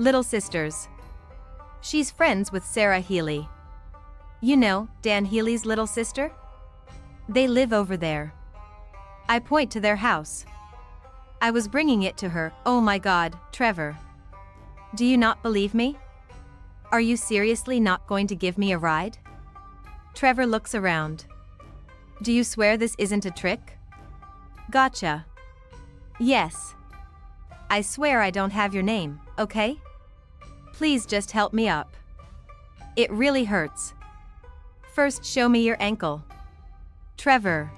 Little sisters. She's friends with Sarah Healy. You know, Dan Healy's little sister? They live over there. I point to their house. I was bringing it to her. Oh my God, Trevor. Do you not believe me? Are you seriously not going to give me a ride? Trevor looks around. Do you swear this isn't a trick? Gotcha. Yes. I swear I don't have your name, okay? Please just help me up. It really hurts. First show me your ankle. Trevor.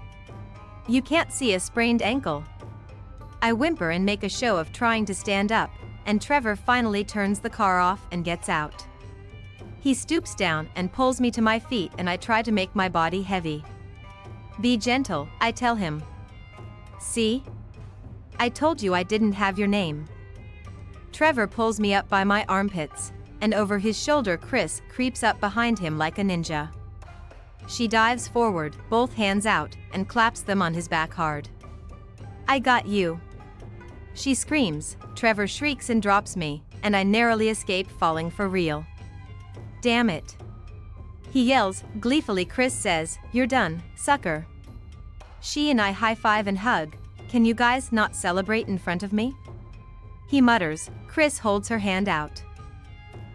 You can't see a sprained ankle. I whimper and make a show of trying to stand up, and Trevor finally turns the car off and gets out. He stoops down and pulls me to my feet, and I try to make my body heavy. Be gentle, I tell him. See? I told you I didn't have your name. Trevor pulls me up by my armpits, and over his shoulder Chris creeps up behind him like a ninja. She dives forward, both hands out, and claps them on his back hard. I got you. She screams, Trevor shrieks and drops me, and I narrowly escape falling for real. Damn it. He yells, gleefully. Chris says, you're done, sucker. She and I high-five and hug. Can you guys not celebrate in front of me? He mutters. Chris holds her hand out.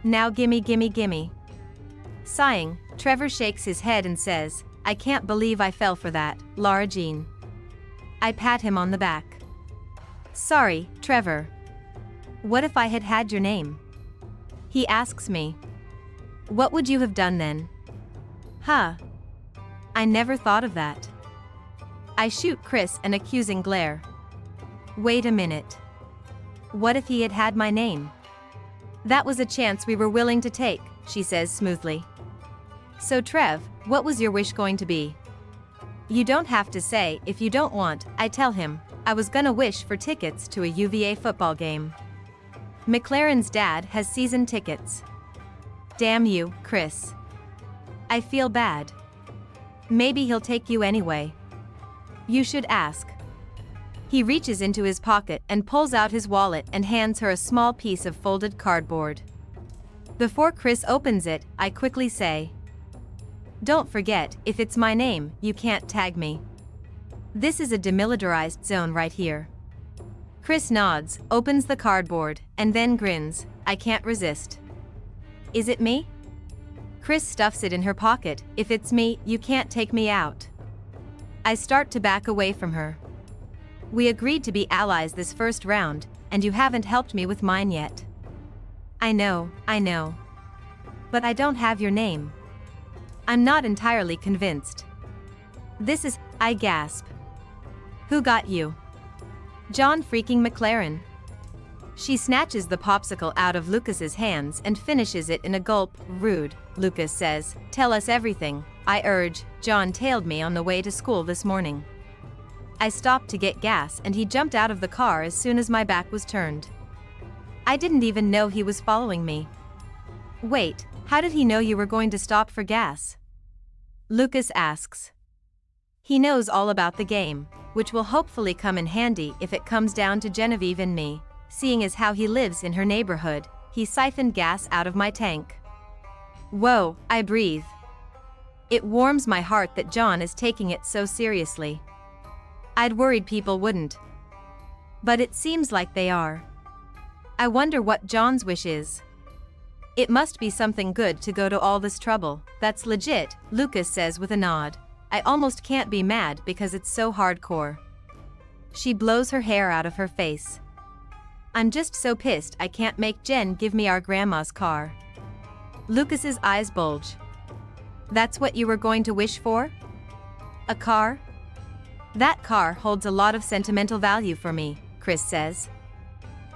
Now gimme, gimme, gimme. Sighing, Trevor shakes his head and says, I can't believe I fell for that, Lara Jean. I pat him on the back. Sorry, Trevor. What if I had had your name? He asks me. What would you have done then? Huh. I never thought of that. I shoot Chris an accusing glare. Wait a minute. What if he had had my name? That was a chance we were willing to take, she says smoothly. So Trev, what was your wish going to be? You don't have to say if you don't want, I tell him. I was gonna wish for tickets to a UVA football game. McLaren's dad has season tickets. Damn you, Chris. I feel bad. Maybe he'll take you anyway. You should ask. He reaches into his pocket and pulls out his wallet and hands her a small piece of folded cardboard. Before Chris opens it, I quickly say, don't forget, if it's my name, you can't tag me. This is a demilitarized zone right here. Chris nods, opens the cardboard, and then grins. I can't resist. Is it me? Chris stuffs it in her pocket. If it's me, you can't take me out. I start to back away from her. We agreed to be allies this first round, and you haven't helped me with mine yet. I know. But I don't have your name. I'm not entirely convinced. I gasp. Who got you? John freaking McLaren. She snatches the popsicle out of Lucas's hands and finishes it in a gulp. Rude, Lucas says. Tell us everything, I urge. John tailed me on the way to school this morning. I stopped to get gas and he jumped out of the car as soon as my back was turned. I didn't even know he was following me. Wait, how did he know you were going to stop for gas? Lucas asks. He knows all about the game, which will hopefully come in handy if it comes down to Genevieve and me. Seeing as how he lives in her neighborhood, he siphoned gas out of my tank. Whoa, I breathe. It warms my heart that John is taking it so seriously. I'd worried people wouldn't. But it seems like they are. I wonder what John's wish is. It must be something good to go to all this trouble. That's legit, Lucas says with a nod. I almost can't be mad because it's so hardcore. She blows her hair out of her face. I'm just so pissed I can't make Jen give me our grandma's car. Lucas's eyes bulge. That's what you were going to wish for? A car? That car holds a lot of sentimental value for me, Chris says.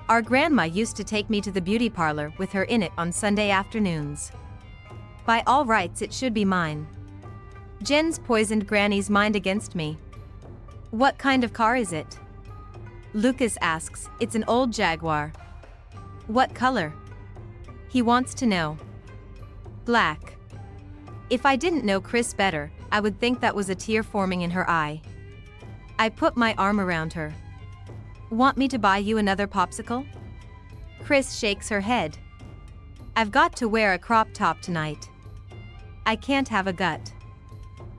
Our grandma used to take me to the beauty parlor with her in it on Sunday afternoons. By all rights it should be mine. Jen's poisoned Granny's mind against me. What kind of car is it? Lucas asks. It's an old Jaguar. What color? He wants to know. Black. If I didn't know Chris better, I would think that was a tear forming in her eye. I put my arm around her. Want me to buy you another popsicle? Chris shakes her head. I've got to wear a crop top tonight. I can't have a gut.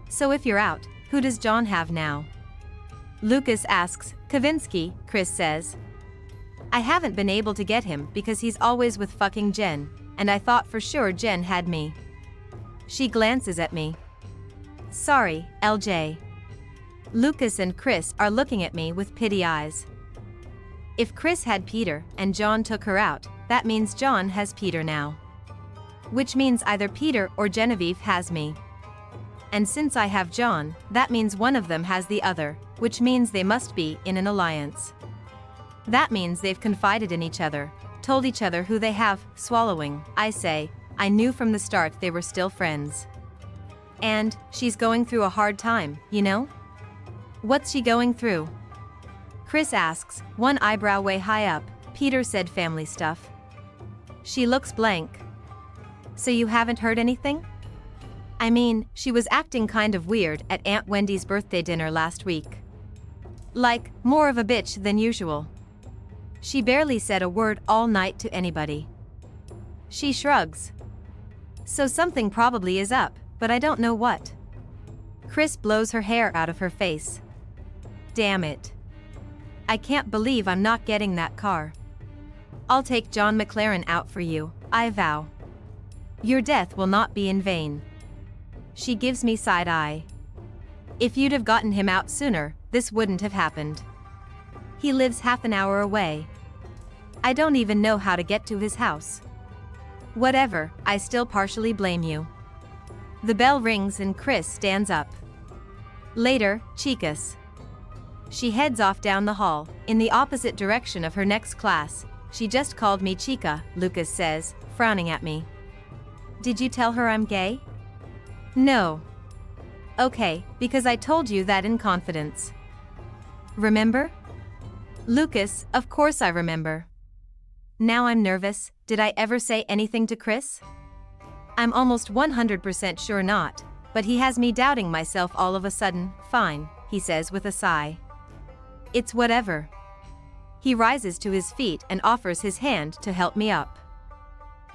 So if you're out, who does John have now? Lucas asks. Kavinsky, Chris says. I haven't been able to get him because he's always with fucking Jen, and I thought for sure Jen had me. She glances at me. Sorry, LJ. Lucas and Chris are looking at me with pity eyes. If Chris had Peter and John took her out, that means John has Peter now. Which means either Peter or Genevieve has me. And since I have John, that means one of them has the other, which means they must be in an alliance. That means they've confided in each other, told each other who they have. Swallowing, I say, I knew from the start they were still friends. And she's going through a hard time, you know? What's she going through? Chris asks, one eyebrow way high up. Peter said family stuff. She looks blank. So you haven't heard anything? I mean, she was acting kind of weird at Aunt Wendy's birthday dinner last week. Like, more of a bitch than usual. She barely said a word all night to anybody. She shrugs. So something probably is up, but I don't know what. Chris blows her hair out of her face. Damn it. I can't believe I'm not getting that car. I'll take John McLaren out for you, I vow. Your death will not be in vain. She gives me side eye. If you'd have gotten him out sooner, this wouldn't have happened. He lives half an hour away. I don't even know how to get to his house. Whatever, I still partially blame you. The bell rings and Chris stands up. Later, chicas. She heads off down the hall, in the opposite direction of her next class. She just called me chica, Lucas says, frowning at me. Did you tell her I'm gay? No. Okay, because I told you that in confidence. Remember? Lucas, of course I remember. Now I'm nervous. Did I ever say anything to Chris? I'm almost 100% sure not, but he has me doubting myself all of a sudden. Fine, he says with a sigh. It's whatever. He rises to his feet and offers his hand to help me up.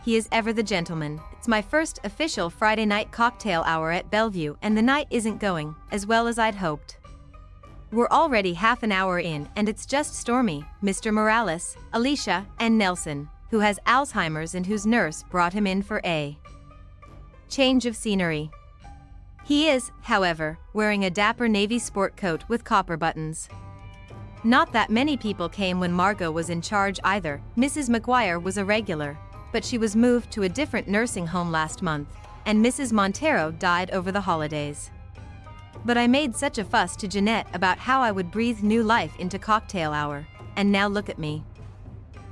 He is ever the gentleman. It's my first official Friday night cocktail hour at Bellevue, and the night isn't going as well as I'd hoped. We're already half an hour in and it's just Stormy, Mr. Morales, Alicia, and Nelson, who has Alzheimer's and whose nurse brought him in for a change of scenery. He is, however, wearing a dapper navy sport coat with copper buttons. Not that many people came when Margot was in charge either. Mrs. McGuire was a regular, but she was moved to a different nursing home last month, and Mrs. Montero died over the holidays. But I made such a fuss to Jeanette about how I would breathe new life into cocktail hour, and now look at me.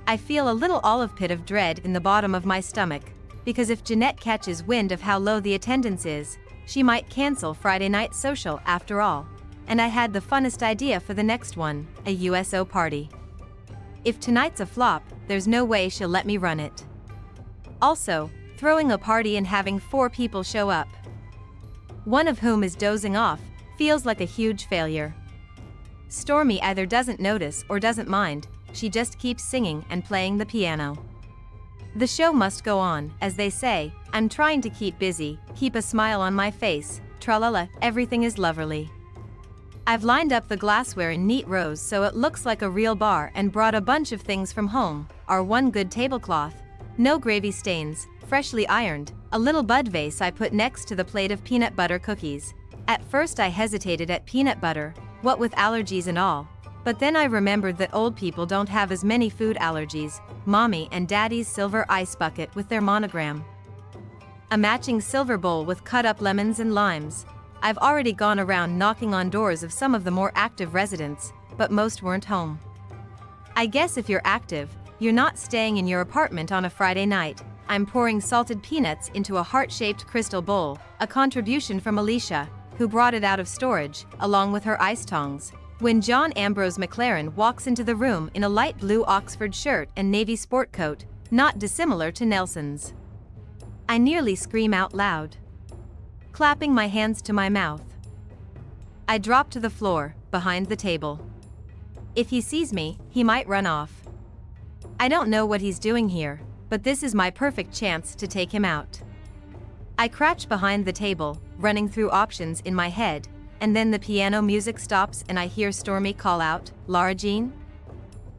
I feel a little olive pit of dread in the bottom of my stomach, because if Jeanette catches wind of how low the attendance is, she might cancel Friday night social after all, and I had the funnest idea for the next one, a USO party. If tonight's a flop, there's no way she'll let me run it. Also, throwing a party and having 4 people show up, one of whom is dozing off, feels like a huge failure. Stormy either doesn't notice or doesn't mind, she just keeps singing and playing the piano. The show must go on, as they say. I'm trying to keep busy, keep a smile on my face, tralala, everything is lovely. I've lined up the glassware in neat rows so it looks like a real bar and brought a bunch of things from home, our one good tablecloth, no gravy stains, freshly ironed, a little bud vase I put next to the plate of peanut butter cookies. At first I hesitated at peanut butter, what with allergies and all, but then I remembered that old people don't have as many food allergies. Mommy and Daddy's silver ice bucket with their monogram. A matching silver bowl with cut up lemons and limes. I've already gone around knocking on doors of some of the more active residents, but most weren't home. I guess if you're active, you're not staying in your apartment on a Friday night. I'm pouring salted peanuts into a heart-shaped crystal bowl, a contribution from Alicia, who brought it out of storage, along with her ice tongs, when John Ambrose McLaren walks into the room in a light blue Oxford shirt and navy sport coat, not dissimilar to Nelson's. I nearly scream out loud, clapping my hands to my mouth. I drop to the floor, behind the table. If he sees me, he might run off. I don't know what he's doing here, but this is my perfect chance to take him out. I crouch behind the table, running through options in my head, and then the piano music stops and I hear Stormy call out, "Lara Jean?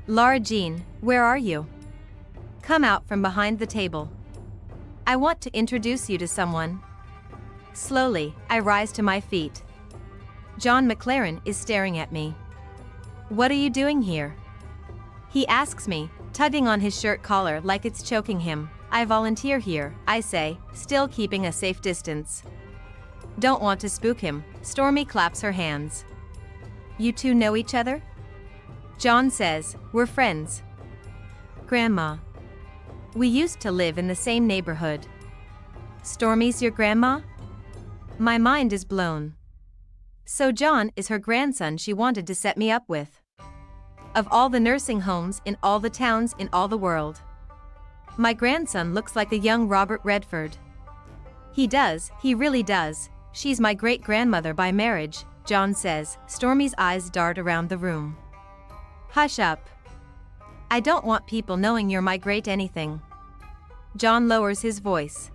Lara Jean, where are you? Come out from behind the table. I want to introduce you to someone." Slowly, I rise to my feet. John McLaren is staring at me. "What are you doing here?" He asks me, tugging on his shirt collar like it's choking him. "I volunteer here," I say, still keeping a safe distance. "Don't want to spook him." Stormy claps her hands. "You two know each other?" John says, "We're friends." "Grandma. We used to live in the same neighborhood." "Stormy's your grandma?" My mind is blown. So John is her grandson she wanted to set me up with. Of all the nursing homes in all the towns in all the world, my grandson looks like a young Robert Redford. He does, he really does. She's my great-grandmother by marriage, John says. Stormy's eyes dart around the room. "Hush up. I don't want people knowing you're my great anything." John lowers his voice.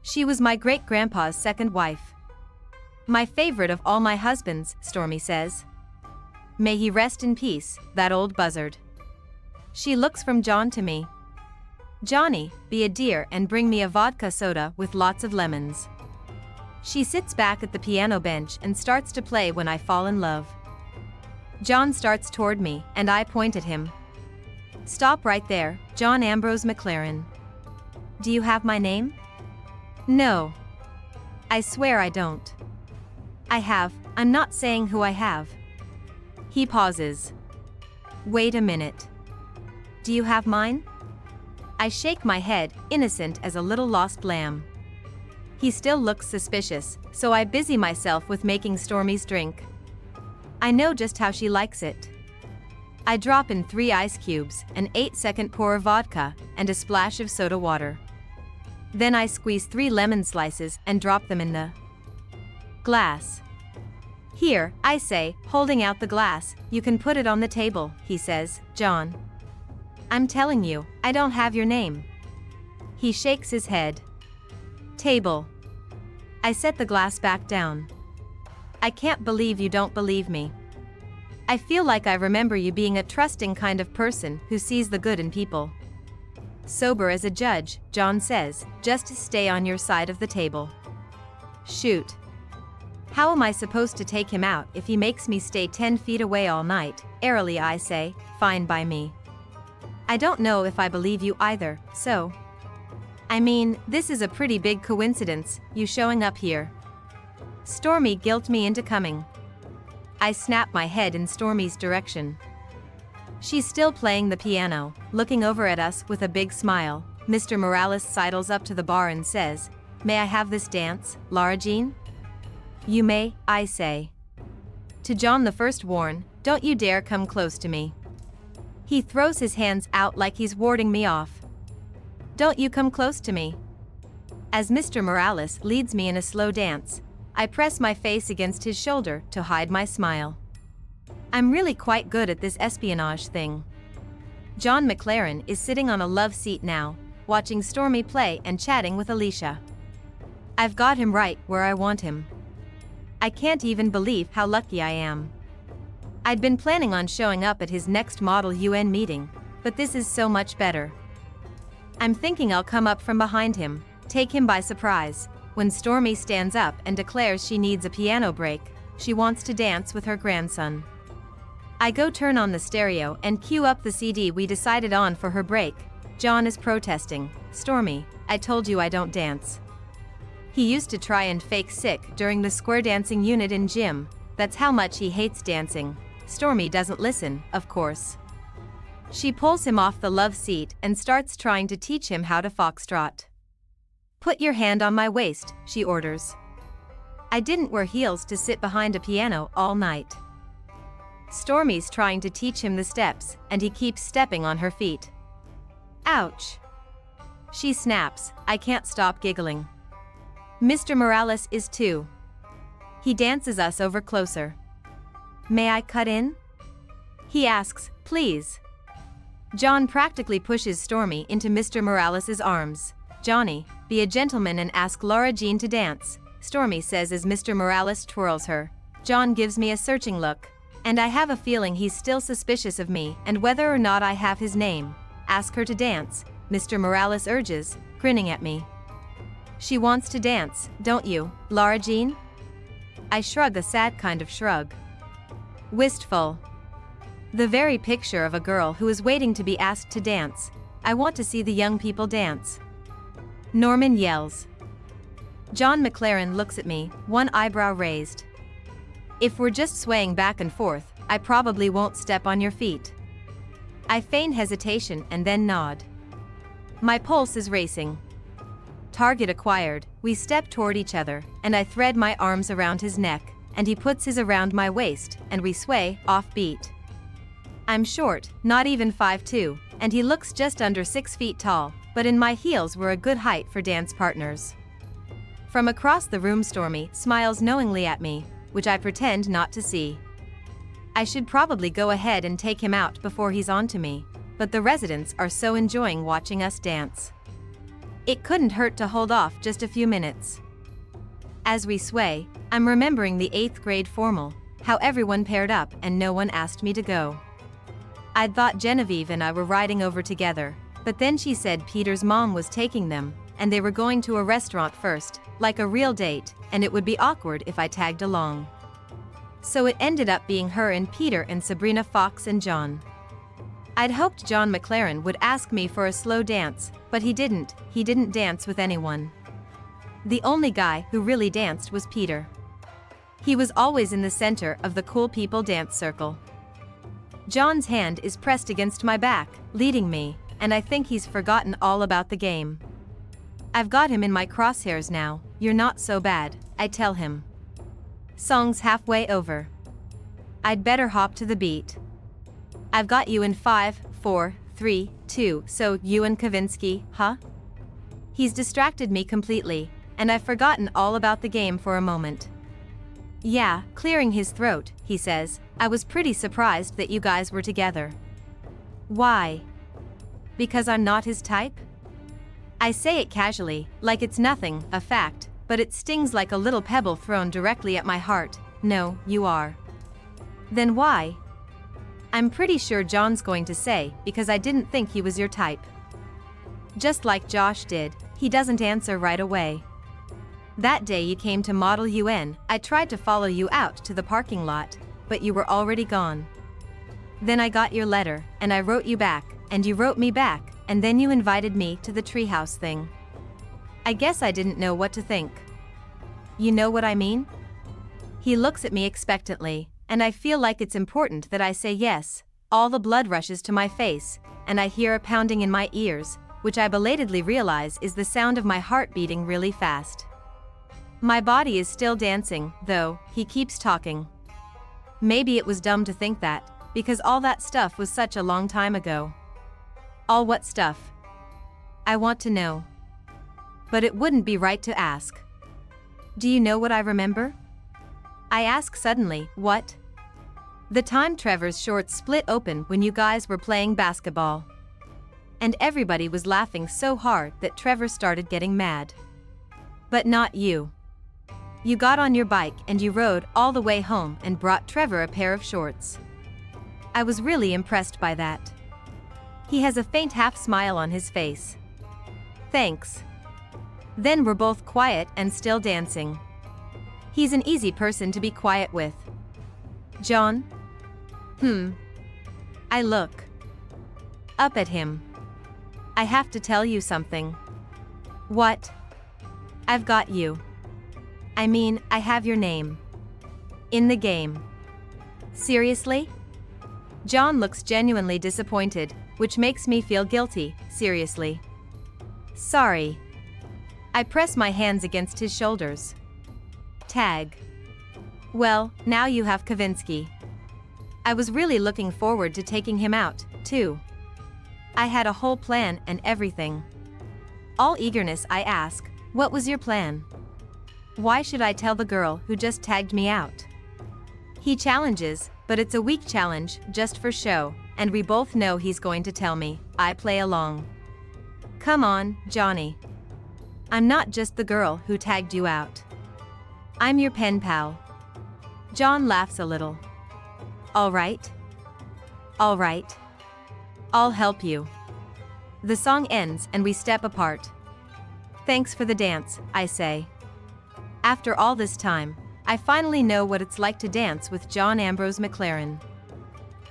"She was my great-grandpa's second wife. My favorite of all my husbands," Stormy says. "May he rest in peace, that old buzzard." She looks from John to me. "Johnny, be a dear and bring me a vodka soda with lots of lemons." She sits back at the piano bench and starts to play When I Fall in Love. John starts toward me, and I point at him. "Stop right there, John Ambrose McLaren. Do you have my name?" "No. I swear I don't." "I have, I'm not saying who I have." He pauses. "Wait a minute. Do you have mine?" I shake my head, innocent as a little lost lamb. He still looks suspicious, so I busy myself with making Stormy's drink. I know just how she likes it. I drop in 3 ice cubes, an 8-second pour of vodka, and a splash of soda water. Then I squeeze 3 lemon slices and drop them in the glass. "Here," I say, holding out the glass, "you can put it on the table," he says. "John, I'm telling you, I don't have your name." He shakes his head. "Table." I set the glass back down. "I can't believe you don't believe me. I feel like I remember you being a trusting kind of person who sees the good in people." "Sober as a judge," John says, "just stay on your side of the table." Shoot. How am I supposed to take him out if he makes me stay 10 feet away all night? Airily I say, "Fine by me." "I don't know if I believe you either, so. I mean, this is a pretty big coincidence, you showing up here." Stormy guilt me into coming. I snap my head in Stormy's direction. She's still playing the piano, looking over at us with a big smile. Mr. Morales sidles up to the bar and says, "May I have this dance, Lara Jean?" "You may," I say. To John the first warn, "Don't you dare come close to me." He throws his hands out like he's warding me off. "Don't you come close to me." As Mr. Morales leads me in a slow dance, I press my face against his shoulder to hide my smile. I'm really quite good at this espionage thing. John McLaren is sitting on a love seat now, watching Stormy play and chatting with Alicia. I've got him right where I want him. I can't even believe how lucky I am. I'd been planning on showing up at his next Model UN meeting, but this is so much better. I'm thinking I'll come up from behind him, take him by surprise, when Stormy stands up and declares she needs a piano break. She wants to dance with her grandson. I go turn on the stereo and cue up the CD we decided on for her break. John is protesting. "Stormy, I told you I don't dance." He used to try and fake sick during the square dancing unit in gym. That's how much he hates dancing. Stormy doesn't listen, of course. She pulls him off the love seat and starts trying to teach him how to foxtrot. "Put your hand on my waist," she orders. I didn't wear heels to sit behind a piano all night. Stormy's trying to teach him the steps, and he keeps stepping on her feet. Ouch! She snaps. I can't stop giggling. Mr. Morales is too. He dances us over closer. "May I cut in?" he asks, "please." John practically pushes Stormy into Mr. Morales' arms. "Johnny, be a gentleman and ask Lara Jean to dance," Stormy says as Mr. Morales twirls her. John gives me a searching look, and I have a feeling he's still suspicious of me and whether or not I have his name. "Ask her to dance," Mr. Morales urges, grinning at me. "She wants to dance, don't you, Lara Jean?" I shrug a sad kind of shrug. Wistful. The very picture of a girl who is waiting to be asked to dance. I want to see the young people dance. Norman yells. John McLaren looks at me, one eyebrow raised. "If we're just swaying back and forth, I probably won't step on your feet." I feign hesitation and then nod. My pulse is racing. Target acquired, we step toward each other, and I thread my arms around his neck, and he puts his around my waist, and we sway, off beat. I'm short, not even 5'2", and he looks just under 6 feet tall, but in my heels we're a good height for dance partners. From across the room Stormy smiles knowingly at me, which I pretend not to see. I should probably go ahead and take him out before he's onto me, but the residents are so enjoying watching us dance. It couldn't hurt to hold off just a few minutes. As we sway, I'm remembering the 8th grade formal, how everyone paired up and no one asked me to go. I'd thought Genevieve and I were riding over together, but then she said Peter's mom was taking them, and they were going to a restaurant first, like a real date, and it would be awkward if I tagged along. So it ended up being her and Peter and Sabrina Fox and John. I'd hoped John McLaren would ask me for a slow dance, but he didn't dance with anyone. The only guy who really danced was Peter. He was always in the center of the cool people dance circle. John's hand is pressed against my back, leading me, and I think he's forgotten all about the game. I've got him in my crosshairs now. "You're not so bad," I tell him. Song's halfway over. I'd better hop to the beat. "I've got you in 5, 4, 3, 2, so you and Kavinsky, huh?" He's distracted me completely, and I've forgotten all about the game for a moment. "Yeah," clearing his throat, he says, "I was pretty surprised that you guys were together." "Why? Because I'm not his type?" I say it casually, like it's nothing, a fact, but it stings like a little pebble thrown directly at my heart. "No, you are." "Then why?" I'm pretty sure John's going to say, "Because I didn't think he was your type." Just like Josh did, he doesn't answer right away. "That day you came to Model UN, I tried to follow you out to the parking lot, but you were already gone. Then I got your letter, and I wrote you back, and you wrote me back, and then you invited me to the treehouse thing. I guess I didn't know what to think. You know what I mean?" He looks at me expectantly, and I feel like it's important that I say yes. All the blood rushes to my face, and I hear a pounding in my ears, which I belatedly realize is the sound of my heart beating really fast. My body is still dancing, though. He keeps talking. Maybe it was dumb to think that, because all that stuff was such a long time ago. All what stuff? I want to know. But it wouldn't be right to ask. "Do you know what I remember?" I ask suddenly. "What?" "The time Trevor's shorts split open when you guys were playing basketball. And everybody was laughing so hard that Trevor started getting mad. But not you. You got on your bike and you rode all the way home and brought Trevor a pair of shorts. I was really impressed by that." He has a faint half smile on his face. "Thanks." Then we're both quiet and still dancing. He's an easy person to be quiet with. "John?" I look up at him. "I have to tell you something." "What?" "I've got you. I mean, I have your name in the game." "Seriously?" John looks genuinely disappointed, which makes me feel guilty. "Seriously." "Sorry." I press my hands against his shoulders. Tag. "Well, now you have Kavinsky." I was really looking forward to taking him out, too. I had a whole plan and everything. All eagerness I ask, "What was your plan? Why should I tell the girl who just tagged me out?" He challenges, but it's a weak challenge, just for show, and we both know he's going to tell me. I play along. Come on, Johnny. I'm not just the girl who tagged you out. I'm your pen pal. John laughs a little. All right. All right. I'll help you. The song ends and we step apart. Thanks for the dance, I say. After all this time, I finally know what it's like to dance with John Ambrose McLaren.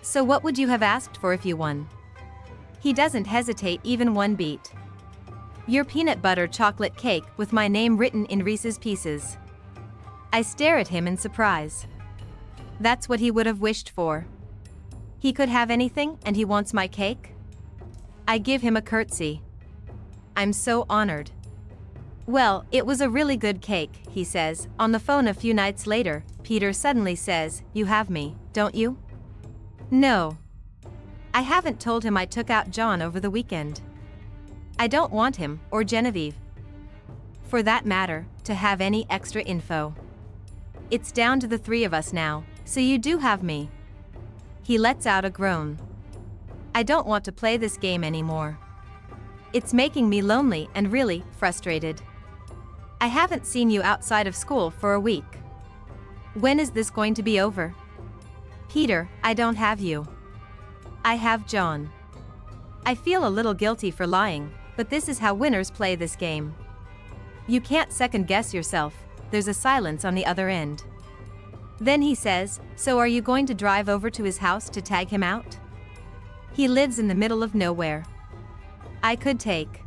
So what would you have asked for if you won? He doesn't hesitate even one beat. Your peanut butter chocolate cake with my name written in Reese's Pieces. I stare at him in surprise. That's what he would have wished for. He could have anything and he wants my cake? I give him a curtsy. I'm so honored. Well, it was a really good cake, he says. On the phone a few nights later, Peter suddenly says, you have me, don't you? No. I haven't told him I took out John over the weekend. I don't want him, or Genevieve, for that matter, to have any extra info. It's down to the three of us now, so you do have me. He lets out a groan. I don't want to play this game anymore. It's making me lonely and really frustrated. I haven't seen you outside of school for a week. When is this going to be over? Peter, I don't have you. I have John. I feel a little guilty for lying, but this is how winners play this game. You can't second guess yourself. There's a silence on the other end. Then he says, so are you going to drive over to his house to tag him out? He lives in the middle of nowhere. I could take